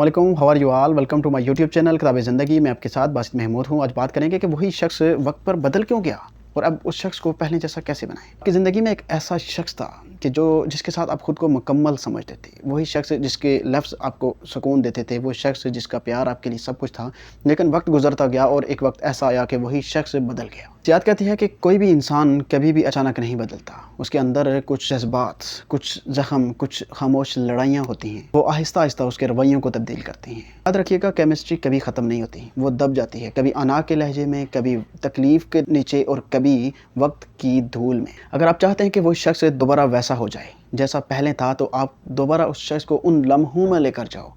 वालेकुम, how are you all? Welcome to my YouTube channel Kitab Zindagi. मैं आपके साथ बासित महमूद हूँ। आज बात करेंगे कि वही शख्स वक्त पर बदल क्यों गया और अब उस शख्स को पहले जैसा कैसे बनाएं। आपकी ज़िंदगी में एक ऐसा शख्स था कि जिसके साथ आप खुद को मुकम्मल समझते थे, वही शख्स जिसके लफ्ज़ आपको सुकून देते थे, वो शख्स जिसका प्यार आपके लिए सब कुछ था। लेकिन वक्त गुजरता गया और एक वक्त ऐसा आया कि वही शख्स बदल गया। सियात कहती है कि कोई भी इंसान कभी भी अचानक नहीं बदलता। उसके अंदर कुछ जज्बात, कुछ ज़ख्म, कुछ खामोश लड़ाइयाँ होती हैं, वो आहिस्ता आहिस्ता उसके रवैयों को तब्दील करती हैं। याद रखिएगा, केमिस्ट्री कभी ख़त्म नहीं होती, वो दब जाती है, कभी अना के लहजे में, कभी तकलीफ़ के नीचे और कभी वक्त की धूल में। अगर आप चाहते हैं कि वो शख्स दोबारा वैसा हो जाए जैसा पहले था, तो आप दोबारा उस शख्स को उन लम्हों में लेकर जाओ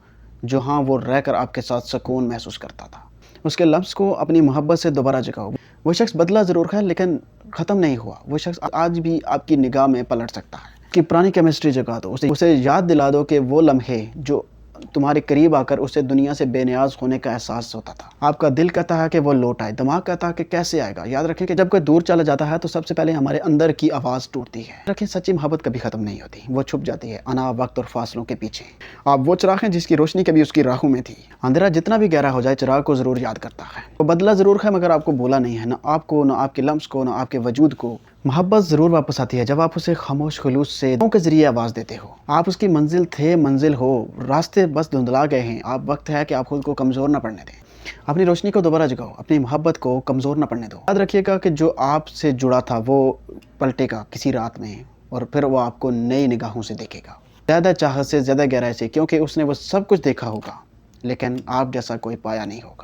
जहाँ वो रहकर आपके साथ सुकून महसूस करता था। उसके लफ्ज़ को अपनी मोहब्बत से दोबारा जगाओ। वो शख्स बदला ज़रूर है, लेकिन ख़त्म नहीं हुआ। वो शख्स आज भी आपकी निगाह में पलट सकता है। कि पुरानी केमिस्ट्री जगा दो, उसे याद दिला दो कि वो लम्हे जो तुम्हारे करीब आकर उसे दुनिया से बेनियाज होने का एहसास होता था। आपका दिल कहता है कि वो लौट आए, दिमाग कहता है कि कैसे आएगा। याद रखें कि जब कोई दूर चला जाता है तो सबसे पहले हमारे अंदर की आवाज़ टूटती है। रखें, सच्ची मोहब्बत कभी ख़त्म नहीं होती, वो छुप जाती है अना, वक्त और फासलों के पीछे। आप वो चिराग हैं जिसकी रोशनी कभी उसकी राहों में थी। अंधेरा जितना भी गहरा हो जाए, चिराग को ज़रूर याद करता है। वो बदला ज़रूर है, मगर आपको भूला नहीं है, ना आपको, ना आपके लम्स को, ना आपके वजूद को। मोहब्बत ज़रूर वापस आती है जब आप उसे खामोश खुलूस से के ज़रिए आवाज़ देते हो। आप उसकी मंजिल थे, मंजिल हो, रास्ते बस धुंधला गए हैं। आप वक्त है कि आप खुद को कमज़ोर न पड़ने दें। अपनी रोशनी को दोबारा जगाओ, अपनी मोहब्बत को कमज़ोर न पड़ने दो। याद रखिएगा कि जो आपसे जुड़ा था वो पलटेगा किसी रात में, और फिर वो आपको नई निगाहों से देखेगा, ज़्यादा चाहत से, ज़्यादा गहराई से, क्योंकि उसने वो सब कुछ देखा होगा, लेकिन आप जैसा कोई पाया नहीं होगा।